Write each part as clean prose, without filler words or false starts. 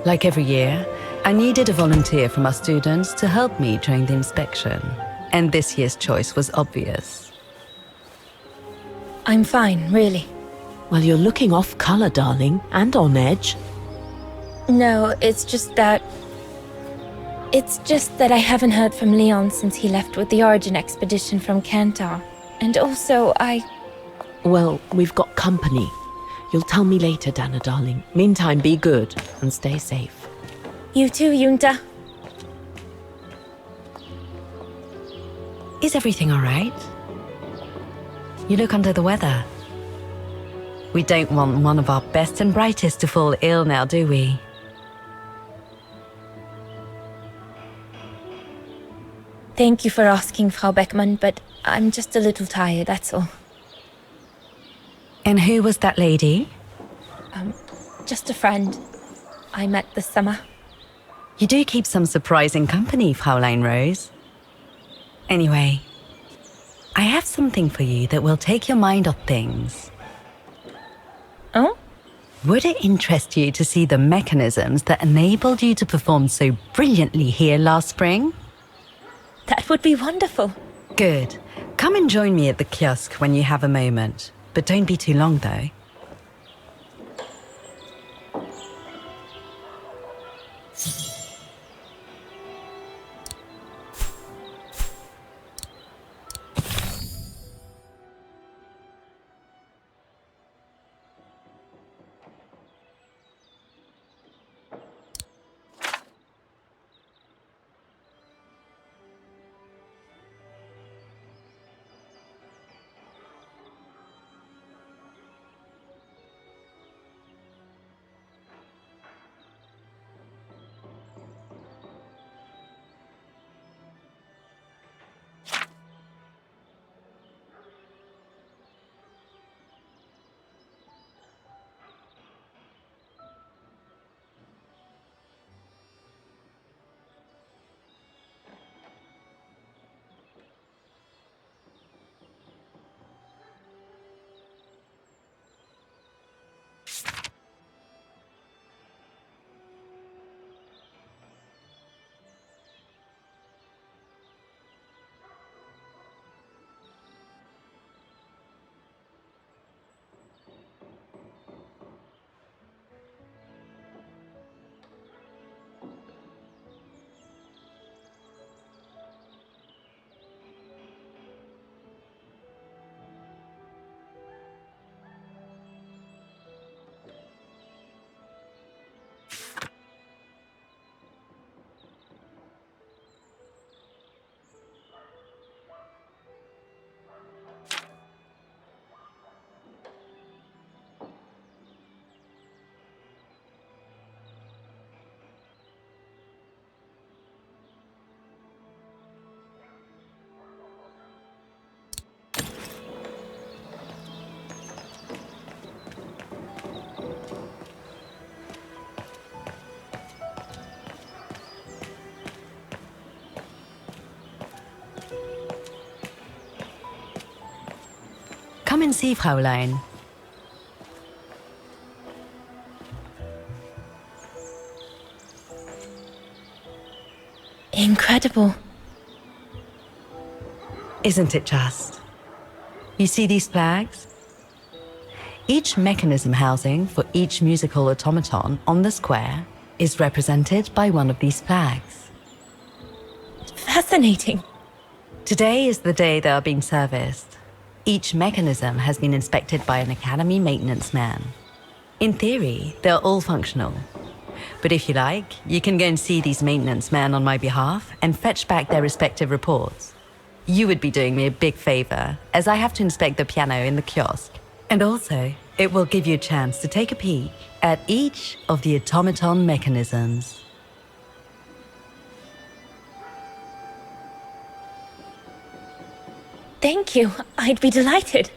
Like every year, I needed a volunteer from our students to help me during the inspection. And this year's choice was obvious. I'm fine, really. Well, you're looking off color, darling, and on edge. No, it's just that I haven't heard from Leon since he left with the Origin expedition from Kantar. And also, Well, we've got company. You'll tell me later, Dana, darling. Meantime, be good and stay safe. You too, Yunta. Is everything all right? You look under the weather. We don't want one of our best and brightest to fall ill now, do we? Thank you for asking, Frau Beckmann, but I'm just a little tired, that's all. And who was that lady? Just a friend I met this summer. You do keep some surprising company, Fraulein Rose. Anyway, I have something for you that will take your mind off things. Oh? Would it interest you to see the mechanisms that enabled you to perform so brilliantly here last spring? That would be wonderful. Good. Come and join me at the kiosk when you have a moment. But don't be too long, though. Come and see, Fraulein. Incredible. Isn't it just? You see these flags? Each mechanism housing for each musical automaton on the square is represented by one of these flags. Fascinating. Today is the day they are being serviced. Each mechanism has been inspected by an Academy maintenance man. In theory, they're all functional. But if you like, you can go and see these maintenance men on my behalf and fetch back their respective reports. You would be doing me a big favor, as I have to inspect the piano in the kiosk. And also, it will give you a chance to take a peek at each of the automaton mechanisms. Thank you. I'd be delighted.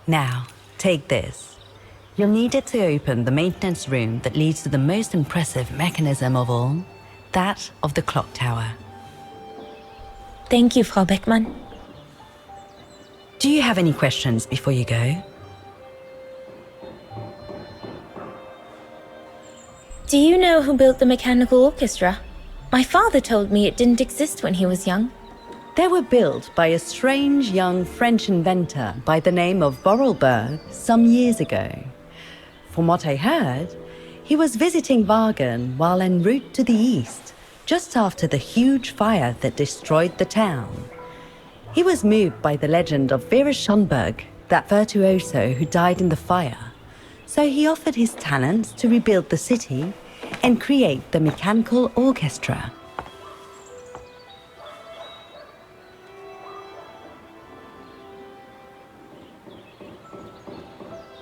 Now, take this. You'll need it to open the maintenance room that leads to the most impressive mechanism of all, that of the clock tower. Thank you, Frau Beckmann. Do you have any questions before you go? Do you know who built the mechanical orchestra? My father told me it didn't exist when he was young. They were built by a strange young French inventor by the name of Borelberg some years ago. From what I heard, he was visiting Wagen while en route to the east, just after the huge fire that destroyed the town. He was moved by the legend of Vera Schönberg, that virtuoso who died in the fire. So he offered his talents to rebuild the city and create the mechanical orchestra.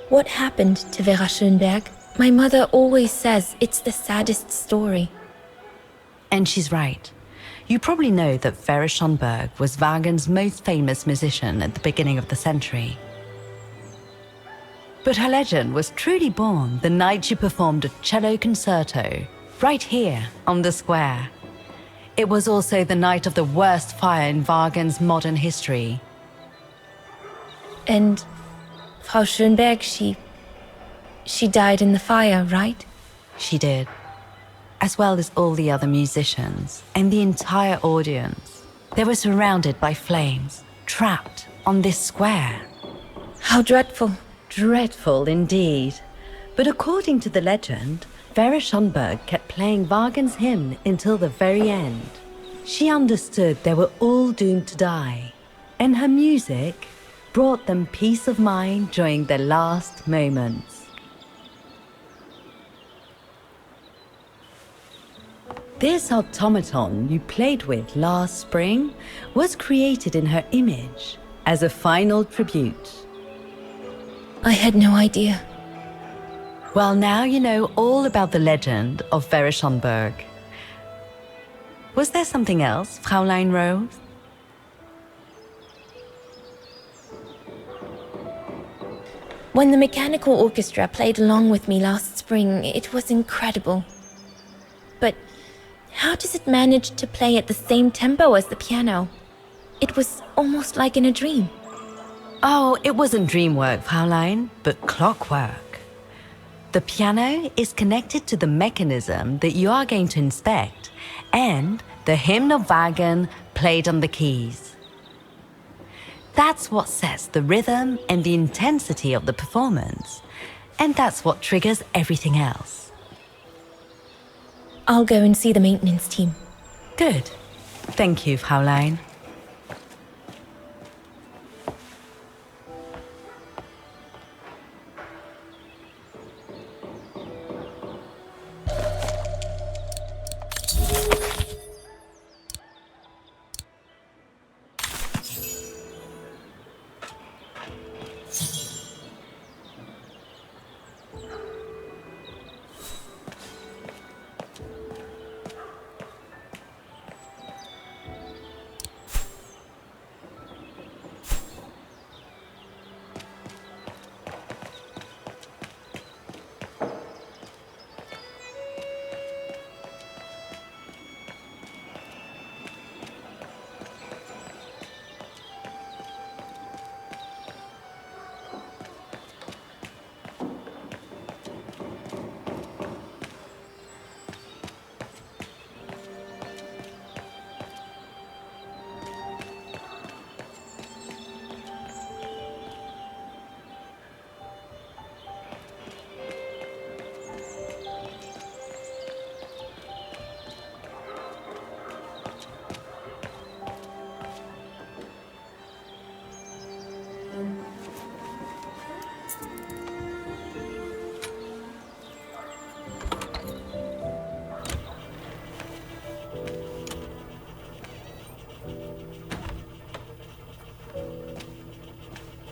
What happened to Vera Schönberg? My mother always says it's the saddest story. And she's right. You probably know that Vera Schönberg was Wagen's most famous musician at the beginning of the century. But her legend was truly born the night she performed a cello concerto, right here on the square. It was also the night of the worst fire in Wagen's modern history. And Frau Schönberg, she died in the fire, right? She did, as well as all the other musicians and the entire audience. They were surrounded by flames, trapped on this square. How dreadful. Dreadful indeed. But according to the legend, Vera Schönberg kept playing Wagen's hymn until the very end. She understood they were all doomed to die, and her music brought them peace of mind during their last moments. This automaton you played with last spring was created in her image as a final tribute. I had no idea. Well, now you know all about the legend of Vera Schönberg. Was there something else, Fräulein Rose? When the mechanical orchestra played along with me last spring, it was incredible. But how does it manage to play at the same tempo as the piano? It was almost like in a dream. Oh, it wasn't dream work, Fräulein, but clockwork. The piano is connected to the mechanism that you are going to inspect, and the hymn of Wagen played on the keys. That's what sets the rhythm and the intensity of the performance, and that's what triggers everything else. I'll go and see the maintenance team. Good. Thank you, Fräulein.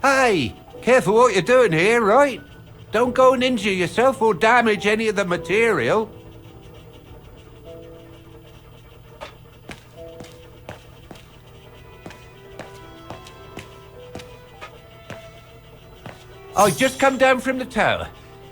Hey, careful what you're doing here, right? Don't go and injure yourself or damage any of the material. I just come down from the tower.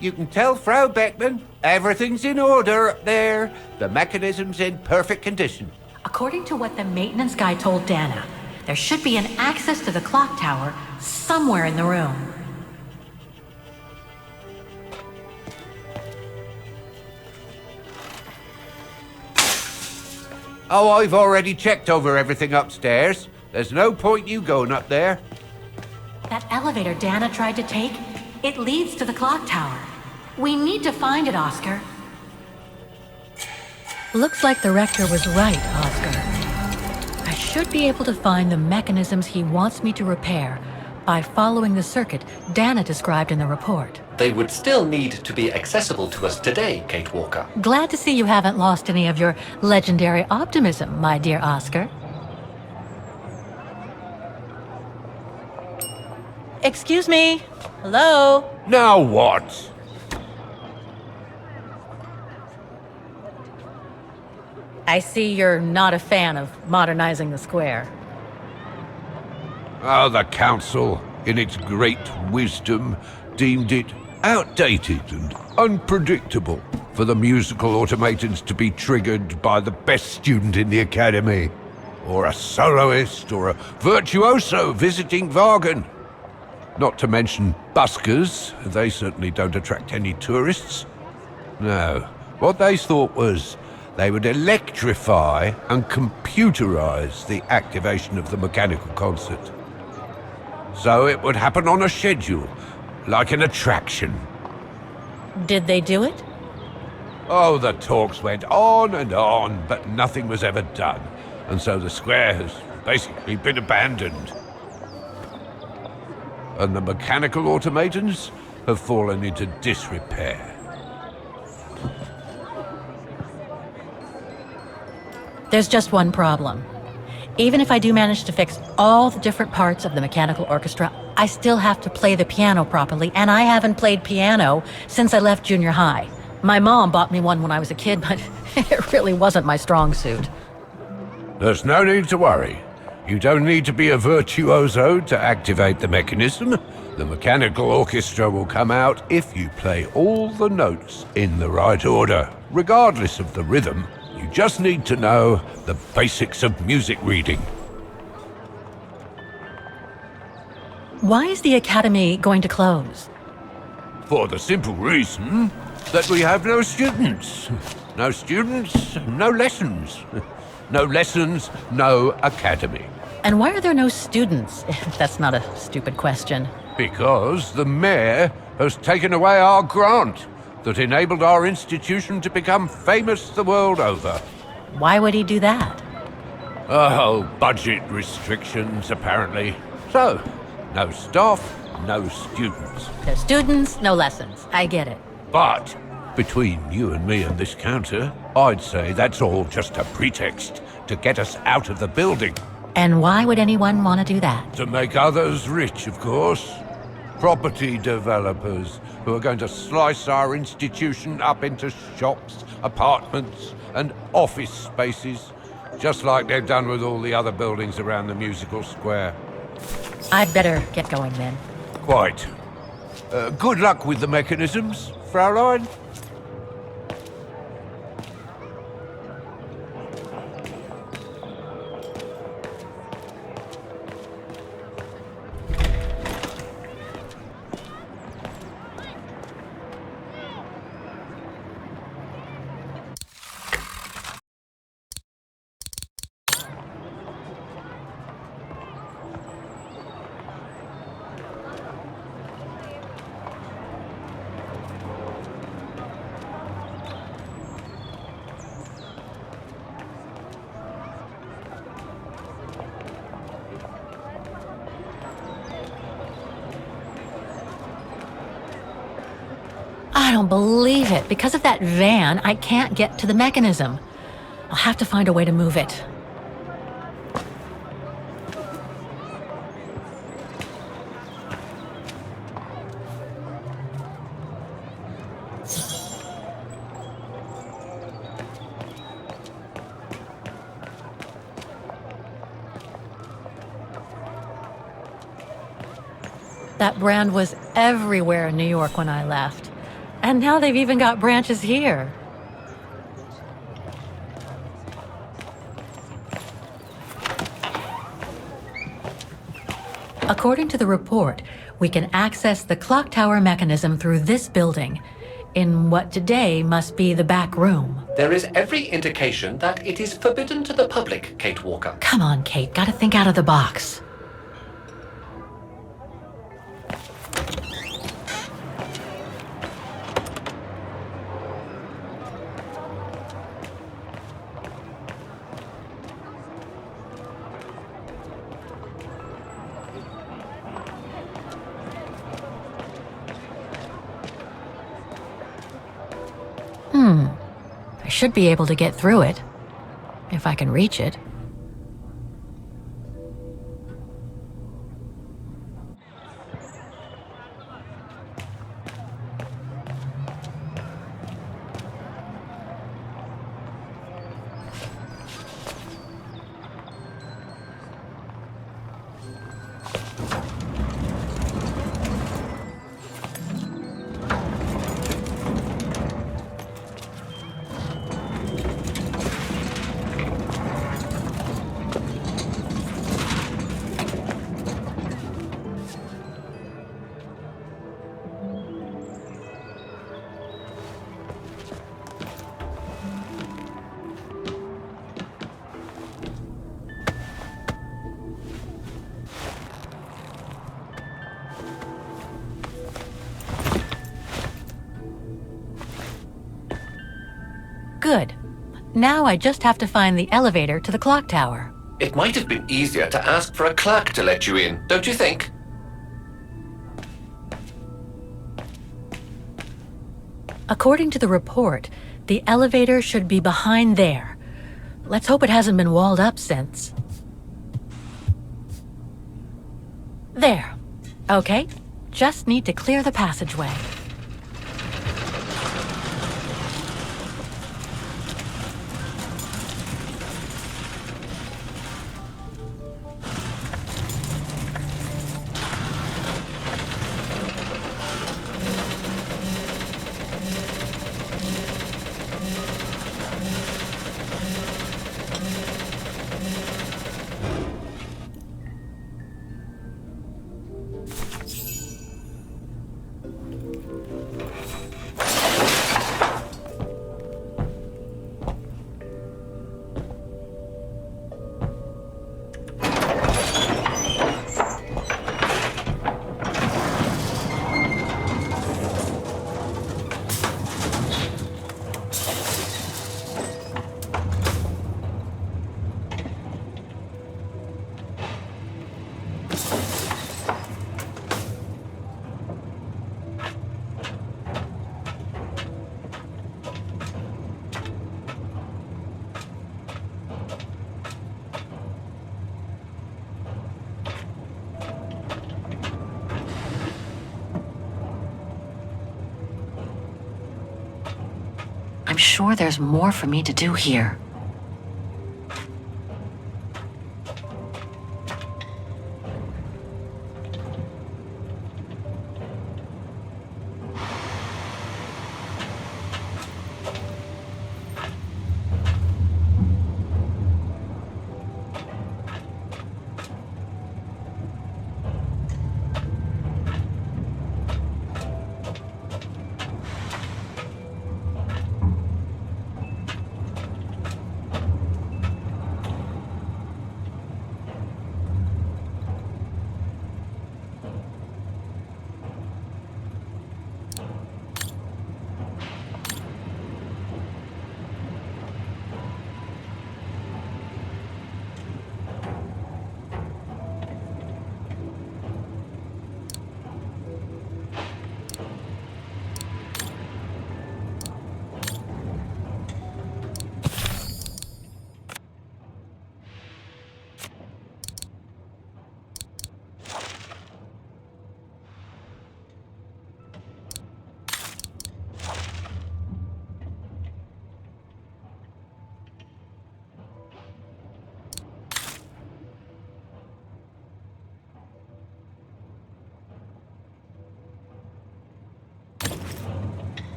You can tell Frau Beckman everything's in order up there. The mechanism's in perfect condition. According to what the maintenance guy told Dana, there should be an access to the clock tower somewhere in the room. Oh, I've already checked over everything upstairs. There's no point you going up there. That elevator Dana tried to take, it leads to the clock tower. We need to find it, Oscar. Looks like the rector was right, Oscar. I should be able to find the mechanisms he wants me to repair by following the circuit Dana described in the report. They would still need to be accessible to us today, Kate Walker. Glad to see you haven't lost any of your legendary optimism, my dear Oscar. Excuse me. Hello? Now what? I see you're not a fan of modernizing the square. Oh, the council, in its great wisdom, deemed it outdated and unpredictable for the musical automatons to be triggered by the best student in the academy, or a soloist, or a virtuoso visiting Wagen. Not to mention buskers, they certainly don't attract any tourists. No, what they thought was they would electrify and computerize the activation of the mechanical concert. So it would happen on a schedule, like an attraction. Did they do it? Oh, the talks went on, but nothing was ever done. And so the square has basically been abandoned. And the mechanical automatons have fallen into disrepair. There's just one problem. Even if I do manage to fix all the different parts of the mechanical orchestra, I still have to play the piano properly, and I haven't played piano since I left junior high. My mom bought me one when I was a kid, but it really wasn't my strong suit. There's no need to worry. You don't need to be a virtuoso to activate the mechanism. The mechanical orchestra will come out if you play all the notes in the right order, regardless of the rhythm. You just need to know the basics of music reading. Why is the Academy going to close? For the simple reason that we have no students. No students, no lessons. No lessons, no academy. And why are there no students? That's not a stupid question. Because the mayor has taken away our grant that enabled our institution to become famous the world over. Why would he do that? Oh, budget restrictions, apparently. So, no staff, no students. No students, no lessons. I get it. But between you and me and this counter, I'd say that's all just a pretext to get us out of the building. And why would anyone want to do that? To make others rich, of course. Property developers who are going to slice our institution up into shops, apartments, and office spaces, just like they've done with all the other buildings around the musical square. I'd better get going then. Quite. Good luck with the mechanisms, Fraulein. I don't believe it. Because of that van, I can't get to the mechanism. I'll have to find a way to move it. That brand was everywhere in New York when I left. And now they've even got branches here. According to the report, we can access the clock tower mechanism through this building. in what today must be the back room. There is every indication that it is forbidden to the public, Kate Walker. Come on, Kate, gotta think out of the box. I should be able to get through it, if I can reach it. Good. Now I just have to find the elevator to the clock tower. It might have been easier to ask for a clerk to let you in, don't you think? According to the report, the elevator should be behind there. Let's hope it hasn't been walled up since. There. Okay. Just need to clear the passageway. I'm sure there's more for me to do here.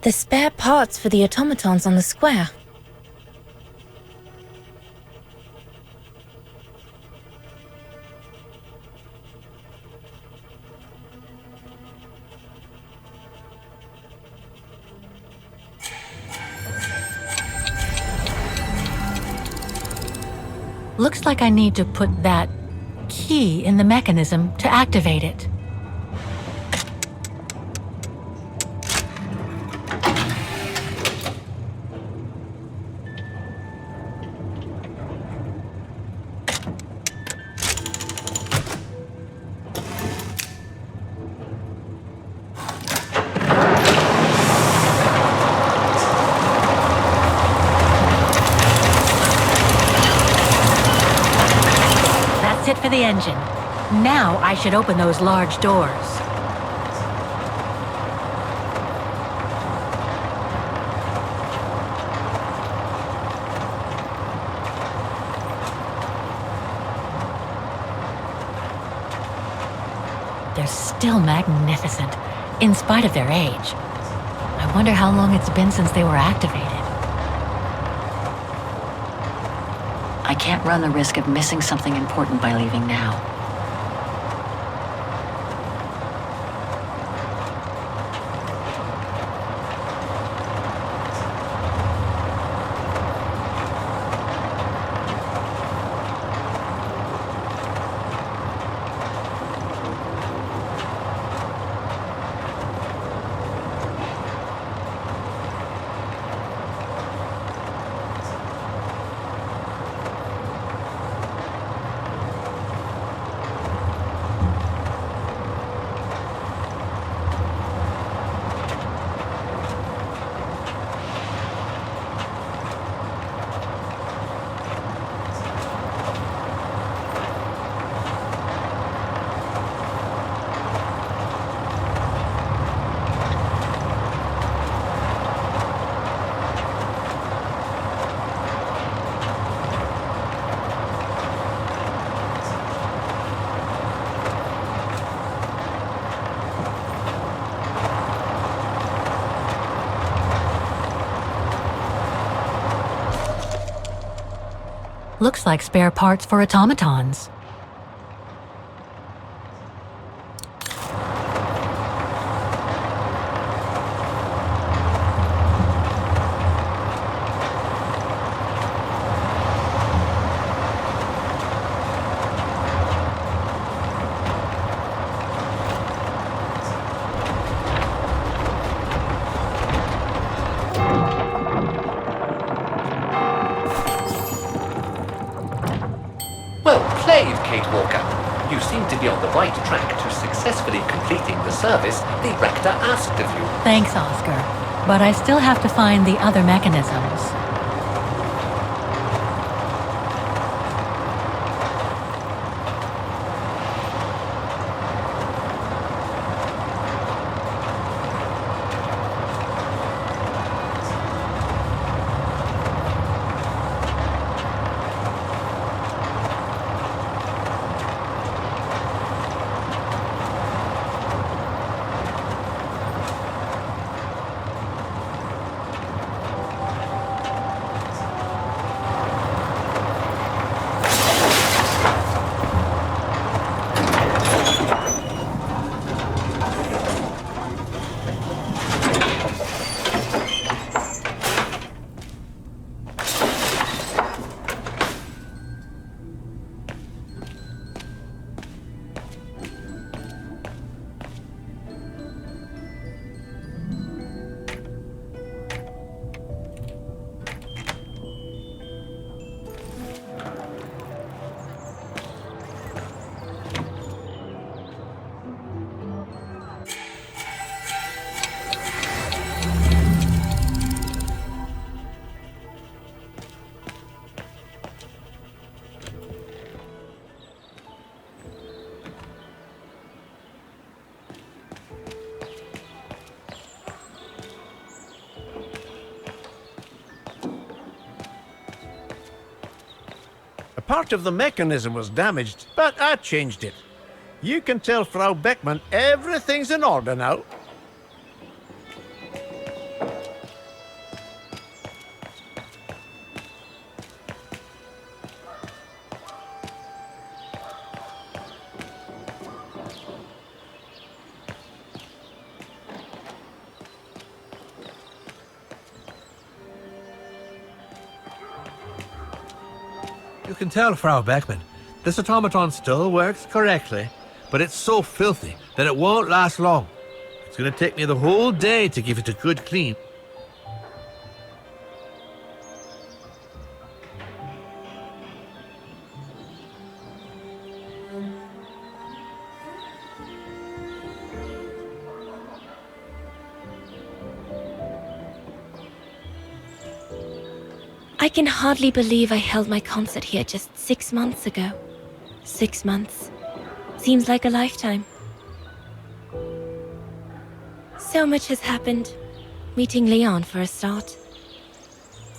The spare parts for the automatons on the square. Looks like I need to put that key in the mechanism to activate it. That's it for the engine. Now I should open those large doors. They're still magnificent, in spite of their age. I wonder how long it's been since they were activated. I can't run the risk of missing something important by leaving now. Looks like spare parts for automatons. Well played, Kate Walker. You seem to be on the right track to successfully completing the service the rector asked of you. Thanks, Oscar. But I still have to find the other mechanisms. Part of the mechanism was damaged, but I changed it. You can tell Frau Beckman everything's in order now. You can tell, Frau Beckman, this automaton still works correctly, but it's so filthy that it won't last long. It's going to take me the whole day to give it a good clean. I can hardly believe I held my concert here just 6 months ago. 6 months. Seems like a lifetime. So much has happened. Meeting Leon for a start.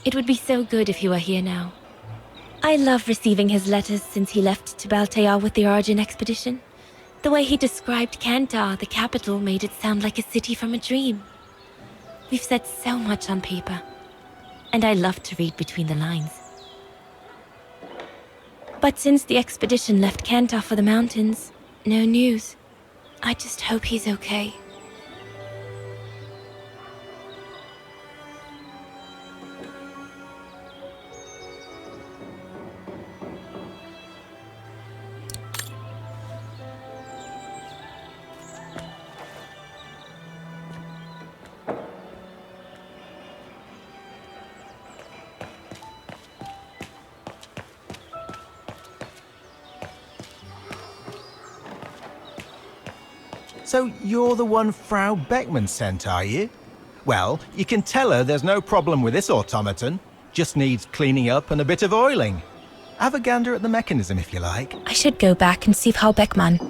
It would be so good if he were here now. I love receiving his letters since he left to Baltear with the Origin expedition. The way he described Kantar, the capital, made it sound like a city from a dream. We've said so much on paper. And I love to read between the lines. But since the expedition left Kantar for the mountains, no news. I just hope he's okay. So you're the one Frau Beckman sent, are you? Well, you can tell her there's no problem with this automaton. Just needs cleaning up and a bit of oiling. Have a gander at the mechanism if you like. I should go back and see Frau Beckmann.